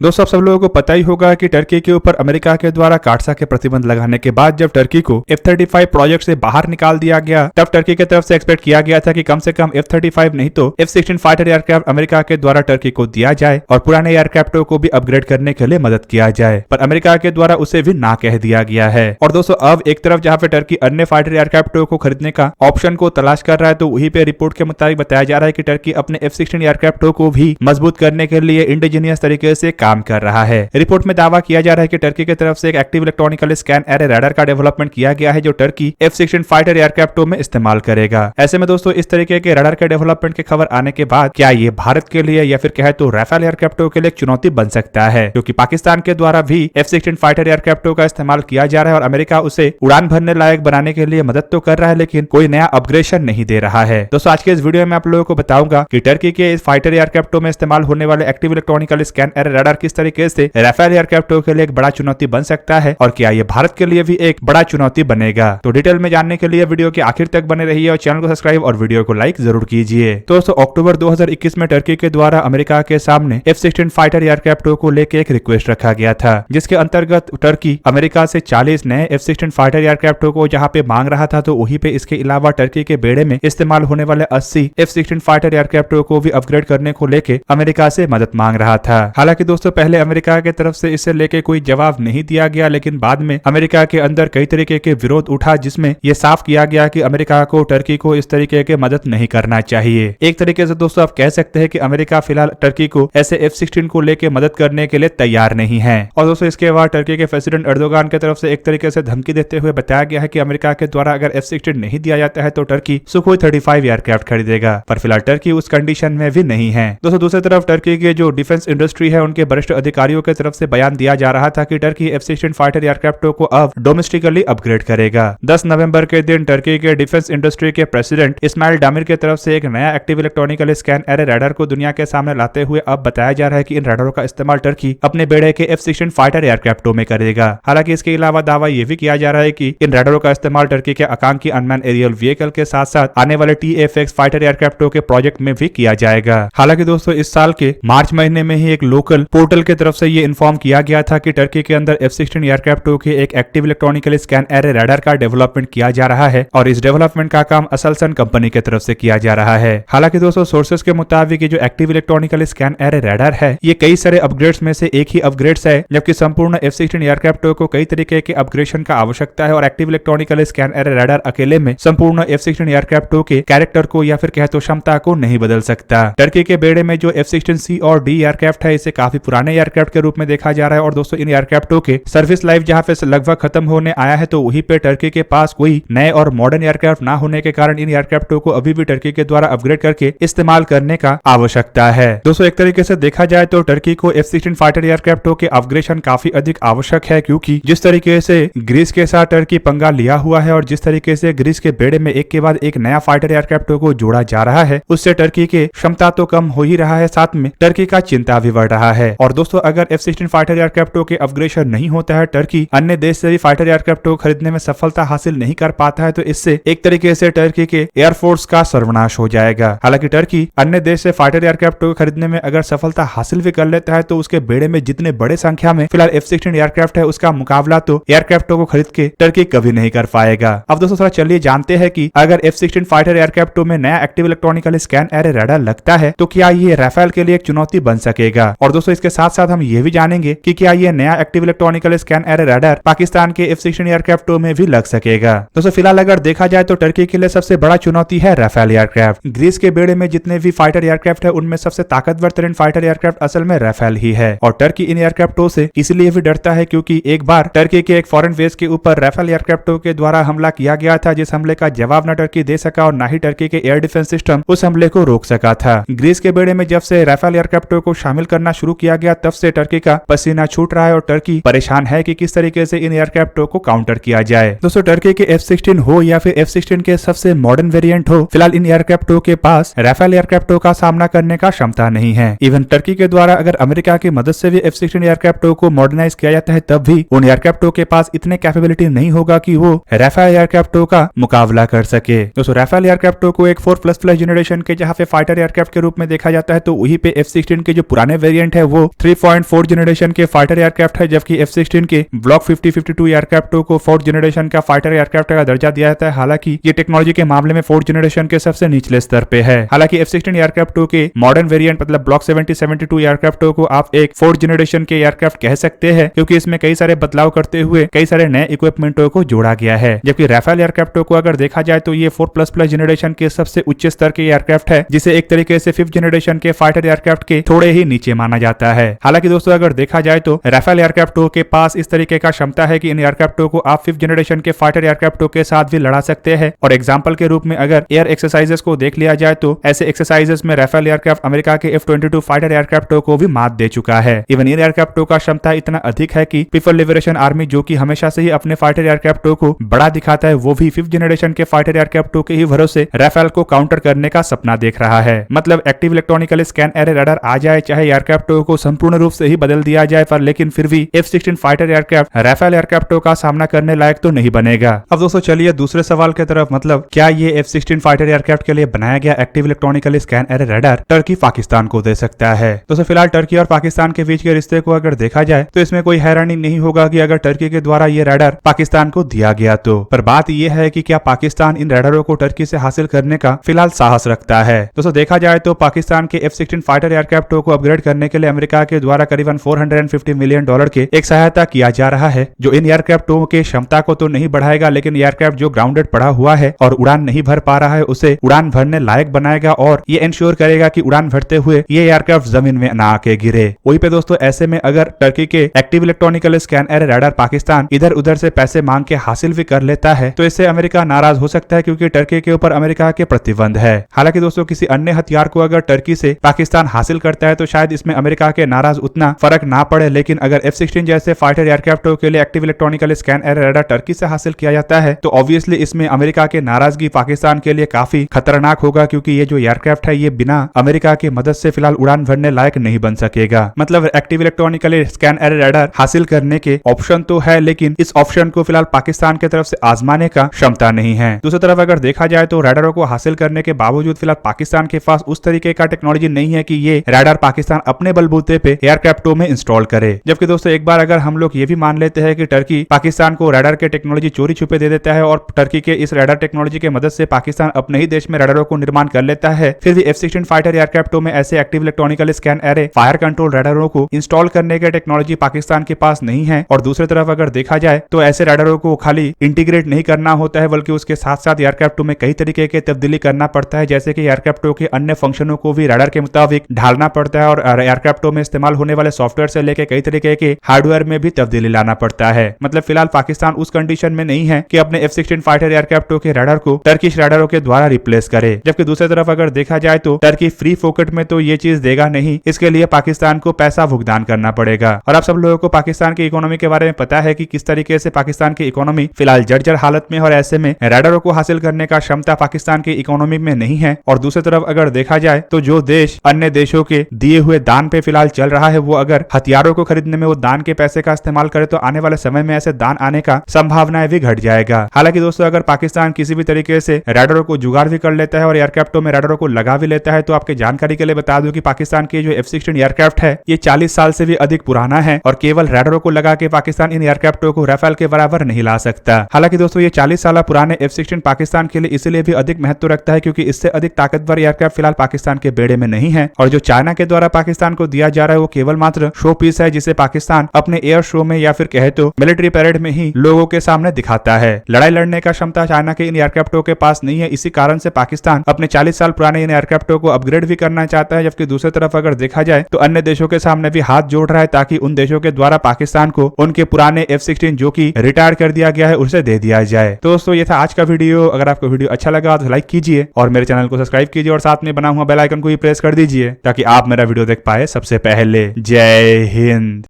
दोस्तों आप सब लोगों को पता ही होगा कि टर्की के ऊपर अमेरिका के द्वारा काटसा के प्रतिबंध लगाने के बाद जब टर्की को F-35 प्रोजेक्ट से बाहर निकाल दिया गया, तब टर्की की तरफ से एक्सपेक्ट किया गया था कि कम से कम F-35 नहीं तो F-16 फाइटर एयरक्राफ्ट अमेरिका के द्वारा टर्की को दिया जाए और पुराने एयरक्राफ्टों को भी अपग्रेड करने के लिए मदद किया जाए, पर अमेरिका के द्वारा उसे भी ना कह दिया गया है। और दोस्तों अब एक तरफ जहाँ पे टर्की अन्य फाइटर एयरक्राफ्टों को खरीदने का ऑप्शन को तलाश कर रहा है, तो वहीं पे रिपोर्ट के मुताबिक बताया जा रहा है कि टर्की अपने F-16 एयरक्राफ्टों को भी मजबूत करने के लिए इंडिजीनियस तरीके से काम कर रहा है। रिपोर्ट में दावा किया जा रहा है कि टर्की की तरफ से एक active electronical scan array radar का डेवलपमेंट किया गया है जो टर्की F-16 फाइटर एयरक्राफ्टों में इस्तेमाल करेगा। ऐसे में दोस्तों इस तरीके के रडार के डेवलपमेंट की खबर आने के बाद क्या ये भारत के लिए या फिर कहे तो राफेल एयरक्राफ्टों के लिए एक चुनौती बन सकता है, क्योंकि पाकिस्तान के द्वारा भी F-16 फाइटर एयरक्राफ्टों का इस्तेमाल किया जा रहा है और अमेरिका उसे उड़ान भरने लायक बनाने के लिए मदद तो कर रहा है लेकिन कोई नया अपग्रेडेशन नहीं दे रहा है। दोस्तों आज के इस वीडियो में आप लोगों को बताऊंगा कि टर्की के इस फाइटर एयरक्राफ्टों में इस्तेमाल होने वाले active electronical scan array radar किस तरीके से राफेल एयरक्राफ्टों के लिए एक बड़ा चुनौती बन सकता है और क्या ये भारत के लिए भी एक बड़ा चुनौती बनेगा। तो डिटेल में जानने के लिए वीडियो के आखिर तक बने रहिए और चैनल को सब्सक्राइब और वीडियो को लाइक जरूर कीजिए। तो दोस्तों अक्टूबर 2021 में टर्की के द्वारा अमेरिका के सामने F-16 फाइटर एयरक्राफ्टों को लेकर एक रिक्वेस्ट रखा गया था, जिसके अंतर्गत टर्की अमेरिका से 40 नए F-16 फाइटर एयरक्राफ्टों को जहां पे मांग रहा था, तो वहीं पे इसके अलावा टर्की के बेड़े में इस्तेमाल होने वाले 80 F-16 फाइटर एयरक्राफ्टों को भी अपग्रेड करने को लेकर अमेरिका से मदद मांग रहा था। हालांकि दोस्तों पहले अमेरिका की तरफ से इसे लेके कोई जवाब नहीं दिया गया, लेकिन बाद में अमेरिका के अंदर कई तरीके के विरोध उठा, जिसमें यह साफ किया गया कि अमेरिका को टर्की को इस तरीके के मदद नहीं करना चाहिए। एक तरीके से दोस्तों आप कह सकते हैं कि अमेरिका फिलहाल टर्की को ऐसे F-16 को लेकर मदद करने के लिए तैयार नहीं है। और दोस्तों इसके बाद टर्की के प्रेसिडेंट एर्दोगान की तरफ से एक तरीके से धमकी देते हुए बताया गया है कि अमेरिका के द्वारा अगर F-16 नहीं दिया जाता है तो टर्की सुखोई 35 एयरक्राफ्ट खरीदेगा, पर फिलहाल टर्की उस कंडीशन में भी नहीं है। दोस्तों दूसरी तरफ टर्की के जो डिफेंस इंडस्ट्री है उनके वरिष्ठ अधिकारियों की तरफ से बयान दिया जा रहा था कि टर्की F-16 फाइटर एयरक्राफ्टों को अब डोमेस्टिकली अपग्रेड करेगा। 10 नवंबर के दिन टर्की के डिफेंस इंडस्ट्री के प्रेसिडेंट इस्माइल डामिर की तरफ से एक नया active electronical scan array radar को दुनिया के सामने लाते हुए अब बताया जा रहा है कि इन रडारों का इस्तेमाल टर्की अपने बेड़े के F-16 फाइटर एयरक्राफ्टों में करेगा। हालांकि इसके अलावा दावा यह भी किया जा रहा है कि इन रडारों का इस्तेमाल टर्की के आकांक्षी अनमैन एरियल व्हीकल के साथ साथ आने वाले TFX फाइटर एयरक्राफ्टों के प्रोजेक्ट में भी किया जाएगा। हालांकि दोस्तों इस साल के मार्च महीने में ही एक लोकल पोर्टल की तरफ से ये इन्फॉर्म किया गया था कि टर्की के अंदर F-16 एयरक्राफ्टों के एक active electronical scan array radar का डेवलपमेंट किया जा रहा है और इस डेवलपमेंट का काम असलसन कंपनी की तरफ से किया जा रहा है। हालांकि दोस्तों सोर्सेस के मुताबिक ये जो active electronical scan array radar है ये कई सारे अपग्रेड्स में से एक ही अपग्रेड्स है, जबकि संपूर्ण F-16 एयरक्राफ्टों को कई तरीके के अपग्रेडेशन का आवश्यकता है और active electronical scan array radar अकेले में संपूर्ण F-16 एयरक्राफ्टों के कैरेक्टर को या फिर कहे तो क्षमता को नहीं बदल सकता। टर्की के बेड़े में जो F-16C और D एयरक्राफ्ट है इसे काफी पुराने एयरक्राफ्ट के रूप में देखा जा रहा है और दोस्तों इन एयरक्राफ्टों के सर्विस लाइफ जहां पे लगभग खत्म होने आया है, तो वहीं पे टर्की के पास कोई नए और मॉडर्न एयरक्राफ्ट ना होने के कारण इन एयरक्राफ्टों को अभी भी टर्की के द्वारा अपग्रेड करके इस्तेमाल करने का आवश्यकता है। दोस्तों एक तरीके से देखा जाए तो टर्की को F-16 फाइटर एयरक्राफ्टों के अपग्रेडेशन काफी अधिक आवश्यक है, क्योंकि जिस तरीके से ग्रीस के साथ टर्की पंगा लिया हुआ है और जिस तरीके से ग्रीस के बेड़े में एक के बाद एक नया फाइटर एयरक्राफ्टों को जोड़ा जा रहा है, उससे टर्की के क्षमता तो कम हो ही रहा है, साथ में टर्की का चिंता भी बढ़ रहा है। और दोस्तों अगर F-16 फाइटर एयरक्राफ्टों के अपग्रेडेशन नहीं होता है, टर्की अन्य देश से भी फाइटर एयरक्राफ्टों को खरीदने में सफलता हासिल नहीं कर पाता है, तो इससे एक तरीके से टर्की के एयरफोर्स का सर्वनाश हो जाएगा। हालांकि टर्की अन्य देश से फाइटर एयरक्राफ्टों को खरीदने में अगर सफलता हासिल भी कर लेता है, तो उसके बेड़े में जितने बड़े संख्या में फिलहाल F-16 एयरक्राफ्ट है उसका मुकाबला तो एयरक्राफ्टों को खरीद के टर्की कभी नहीं कर पाएगा। अब दोस्तों थोड़ा चलिए जानते हैं कि अगर F-16 फाइटर एयरक्राफ्टों में नया active electronical scan array radar लगता है तो क्या ये राफेल के लिए एक चुनौती बन सकेगा। और दोस्तों इसके साथ साथ हम ये भी जानेंगे कि क्या ये नया active electronical scan array radar Pakistan के F-16 एयरक्राफ्टों में भी लग सकेगा। दोस्तों फिलहाल अगर देखा जाए तो टर्की के लिए सबसे बड़ा चुनौती है राफेल एयरक्राफ्ट। ग्रीस के बेड़े में जितने भी फाइटर एयरक्राफ्ट है उनमें सबसे ताकतवर तरीन फाइटर एयरक्राफ्ट असल में राफेल ही है और टर्की इन एयरक्राफ्टों से इसलिए भी डरता है क्योंकि एक बार टर्की के एक फॉरेन बेस के ऊपर राफेल एयरक्राफ्टों के द्वारा हमला किया गया था, जिस हमले का जवाब न टर्की दे सका और न ही टर्की के एयर डिफेंस सिस्टम उस हमले को रोक सका था। ग्रीस के बेड़े में जब से राफेल एयरक्राफ्टों को शामिल करना शुरू किया गया तब से टर्की का पसीना छूट रहा है और टर्की परेशान है कि किस तरीके से इन एयरक्राफ्टों को काउंटर किया जाए। दोस्तों टर्की के F-16 हो या फिर F-16 के सबसे मॉडर्न वेरिएंट हो, फिलहाल इन एयरक्राफ्टों के पास राफेल एयरक्राफ्टों का सामना करने का क्षमता नहीं है। इवन टर्की के द्वारा अगर अमेरिका की मदद से भी F-16 एयरक्राफ्टों को मॉडर्नाइज किया जाता है तब भी उन एयरक्राफ्टों के पास इतने कैपेबिलिटी नहीं होगा कि वो राफेल एयरक्राफ्टों का मुकाबला कर सके। दोस्तों राफेल एयरक्राफ्टों को एक 4++ जनरेशन के जहां पे फाइटर एयरक्राफ्ट के रूप में देखा जाता है, तो वहीं पे F-16 के जो पुराने वेरिएंट है वो वो 3.4 जनरेशन के फाइटर एयरक्राफ्ट है, जबकि F-16 के ब्लॉक 50-52 एयरक्राफ्टों को 4th जनरेशन का फाइटर एयरक्राफ्ट का दर्जा दिया जाता है। हालांकि ये टेक्नोलॉजी के मामले में 4th जनरेशन के सबसे निचले स्तर पे है। हालांकि F-16 एयरक्राफ्टों के मॉडर्न वेरिएंट मतलब ब्लॉक 70-72 एयरक्राफ्टों को आप एक 4th जनरेशन के एयरक्राफ्ट कह सकते हैं, क्योंकि इसमें कई सारे बदलाव करते हुए कई सारे नए इक्विपमेंटों को जोड़ा गया है। जबकि राफेल एयरक्राफ्टों को अगर देखा जाए तो ये 4++ जनरेशन के सबसे उच्च स्तर के एयरक्राफ्ट है, जिसे एक तरीके से 5th जनरेशन के फाइटर एयरक्राफ्ट के थोड़े ही नीचे माना जाता है। हालांकि दोस्तों अगर देखा जाए तो राफेल एयरक्राफ्टों के पास इस तरीके का क्षमता है कि इन एयरक्राफ्टों को आप 5th जनरेशन के फाइटर एयरक्राफ्टों के साथ भी लड़ा सकते हैं। और एग्जांपल के रूप में अगर एयर एक्सरसाइजेस को देख लिया जाए तो ऐसे एक्सरसाइजेस में राफेल एयरक्राफ्ट अमेरिका के F-22 फाइटर एयरक्राफ्टों को भी मात दे चुका है। इवन इन एयरक्राफ्टों का क्षमता इतना अधिक है कि पीपल लिबरेशन आर्मी, जो कि हमेशा से ही अपने फाइटर एयरक्राफ्टों को बड़ा दिखाता है, वो भी 5th जनरेशन के फाइटर एयरक्राफ्टों के ही भरोसे राफेल को काउंटर करने का सपना देख रहा है। मतलब active electronical scan array radar आ जाए, चाहे एयरक्राफ्टों को संपूर्ण रूप से ही बदल दिया जाए, पर लेकिन फिर भी F-16 फाइटर एयरक्राफ्ट राफेल एयरक्राफ्टों का सामना करने लायक तो नहीं बनेगा। अब दोस्तों चलिए दूसरे सवाल की तरफ, मतलब क्या ये F-16 फाइटर एयरक्राफ्ट के लिए बनाया गया active electronical scan array radar Turkey Pakistan को दे सकता है? दोस्तों फिलहाल टर्की और पाकिस्तान के बीच के रिश्ते को अगर देखा जाए तो इसमें कोई हैरानी नहीं होगा कि अगर टर्की के द्वारा ये रडार पाकिस्तान को दिया गया तो। पर बात यह है कि क्या पाकिस्तान इन रडारों को टर्की से हासिल करने का फिलहाल साहस रखता है? दोस्तों देखा जाए तो पाकिस्तान के F-16 फाइटर एयरक्राफ्टों को अपग्रेड करने के लिए अमेरिका के द्वारा करीबन $450 मिलियन के एक सहायता किया जा रहा है, जो इन एयरक्राफ्टों के क्षमता को तो नहीं बढ़ाएगा, लेकिन एयरक्राफ्ट जो ग्राउंडेड पड़ा हुआ है और उड़ान नहीं भर पा रहा है उसे उड़ान भरने लायक बनाएगा और ये इंश्योर करेगा कि उड़ान भरते हुए ये एयरक्राफ्ट जमीन में ना आके गिरे। वहीं पे दोस्तों ऐसे में अगर टर्की के active electronical scan array radar Pakistan इधर उधर से पैसे मांग के हासिल भी कर लेता है तो इससे अमेरिका नाराज हो सकता है, क्योंकि टर्की के ऊपर अमेरिका के प्रतिबंध है। हालांकि दोस्तों किसी अन्य हथियार को अगर टर्की से पाकिस्तान हासिल करता है तो शायद इसमें अमेरिका के नाराज उतना फर्क ना पड़े, लेकिन अगर F-16 जैसे फाइटर एयरक्राफ्टों के लिए active electronical scan array radar Turkey से हासिल किया जाता है तो ऑब्वियसली इसमें अमेरिका के नाराजगी पाकिस्तान के लिए काफी खतरनाक होगा, क्योंकि ये जो एयरक्राफ्ट है ये बिना अमेरिका की मदद से फिलहाल उड़ान भरने लायक नहीं बन सकेगा। मतलब active electronical scan array radar हासिल करने के ऑप्शन तो है, लेकिन इस ऑप्शन को फिलहाल पाकिस्तान की तरफ से आजमाने का क्षमता नहीं है। दूसरी तरफ अगर देखा जाए तो रडारों को हासिल करने के बावजूद फिलहाल पाकिस्तान के पास उस तरीके का टेक्नोलॉजी नहीं है कि ये रडार पाकिस्तान अपने बलबूते पे एयरक्राफ्टों में इंस्टॉल करे। जबकि दोस्तों एक बार अगर हम लोग ये भी मान लेते हैं कि टर्की पाकिस्तान को रडार के टेक्नोलॉजी चोरी छुपे दे देता है और टर्की के इस रडार टेक्नोलॉजी के मदद से पाकिस्तान अपने ही देश में रडारों को निर्माण कर लेता है, फिर भी F-16 फाइटर एयरक्राफ्टों में ऐसे active electronical scan array fire control रडारों को इंस्टॉल करने के टेक्नोलॉजी पाकिस्तान के पास नहीं है। और दूसरी तरफ अगर देखा जाए तो ऐसे रडारों को खाली इंटीग्रेट नहीं करना होता है, बल्कि उसके साथ साथ एयरक्राफ्टों में कई तरीके के तब्दीली करना पड़ता है, जैसे कि एयरक्राफ्टों के अन्य फंक्शनों को भी रडार के मुताबिक ढालना पड़ता है और एयरक्राफ्टों में इस्तेमाल होने वाले सॉफ्टवेयर से लेकर कई तरीके के हार्डवेयर में भी तब्दीली लाना पड़ता है। मतलब फिलहाल पाकिस्तान उस कंडीशन में नहीं है कि अपने F-16 फाइटर एयरक्राफ्टों के रडार को टर्किश रडारों के द्वारा रिप्लेस करे। जबकि दूसरी तरफ अगर देखा जाए तो टर्की फ्री फोकट में तो ये चीज देगा नहीं, इसके लिए पाकिस्तान को पैसा भुगतान करना पड़ेगा। और आप सब लोगों को पाकिस्तान की इकोनॉमी के बारे में पता है कि किस तरीके से पाकिस्तान की इकोनॉमी फिलहाल जर्जर हालत में, और ऐसे में रडारों को हासिल करने का क्षमता पाकिस्तान की इकोनॉमी में नहीं है। और दूसरी तरफ अगर देखा जाए तो जो देश अन्य देशों के दिए हुए दान पे फिलहाल चल रहा है, वो अगर हथियारों को खरीदने में वो दान के पैसे का इस्तेमाल करे तो आने वाले समय में ऐसे दान आने का संभावनाएं भी घट जाएगा। हालांकि दोस्तों अगर पाकिस्तान किसी भी तरीके से रडारों को जुगाड़ भी कर लेता है और एयरक्राफ्टों में रडारों को लगा भी लेता है, तो आपके जानकारी के लिए बता दूं कि पाकिस्तान के जो F-16 एयरक्राफ्ट है ये 40 साल से भी अधिक पुराना है और केवल रडारों को लगा के पाकिस्तान इन एयरक्राफ्टों को राफेल के बराबर नहीं ला सकता। हालांकि दोस्तों ये 40 साल पुराने F-16 पाकिस्तान के लिए इसलिए भी अधिक महत्व रखता है क्योंकि इससे अधिक ताकतवर एयरक्राफ्ट फिलहाल पाकिस्तान के बेड़े में नहीं है, और जो चाइना के द्वारा पाकिस्तान को दिया जा रहा है वो केवल मात्र शो पीस है, जिसे पाकिस्तान अपने एयर शो में या फिर कहे तो मिलिट्री परेड में ही लोगों के सामने दिखाता है। लड़ाई लड़ने का क्षमता चाइना के इन एयरक्राफ्टों के पास नहीं है, इसी कारण से पाकिस्तान अपने 40 साल पुराने इन एयरक्राफ्टों को अपग्रेड भी करना चाहता है। जबकि दूसरी तरफ अगर देखा जाए तो अन्य देशों के सामने भी हाथ जोड़ रहा है ताकि उन देशों के द्वारा पाकिस्तान को उनके पुराने F-16 जो कि रिटायर कर दिया गया है उसे दे दिया जाए। तो दोस्तों ये था आज का वीडियो। अगर आपको वीडियो अच्छा लगा तो लाइक कीजिए और मेरे चैनल को सब्सक्राइब कीजिए और साथ में बना हुआ बेल आइकन को भी प्रेस कर दीजिए ताकि आप मेरा वीडियो देख पाए सबसे पहले। जय हिंद।